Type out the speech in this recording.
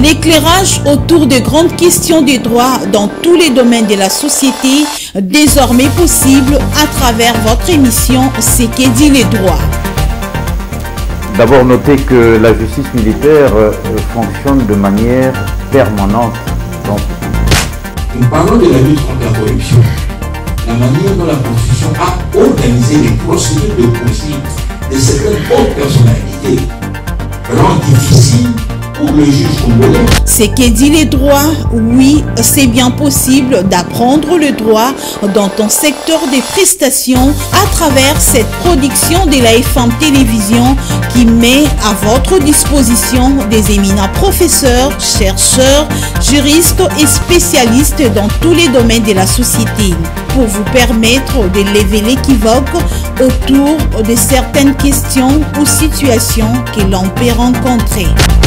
L'éclairage autour de grandes questions des droits dans tous les domaines de la société, désormais possible à travers votre émission C'est que dit les droits. D'abord, notez que la justice militaire fonctionne de manière permanente dans ce pays. Nous parlons de la lutte contre la corruption, la manière dont la Constitution a organisé les procédures de poursuite de certaines hautes personnalités rend difficile pour le juge congolais. C'est que dit les droits, oui, c'est bien possible d'apprendre le droit dans ton secteur des prestations à travers cette production de la FM Télévision qui met à votre disposition des éminents professeurs, chercheurs, juristes et spécialistes dans tous les domaines de la société pour vous permettre de lever l'équivoque autour de certaines questions ou situations que l'on peut rencontrer.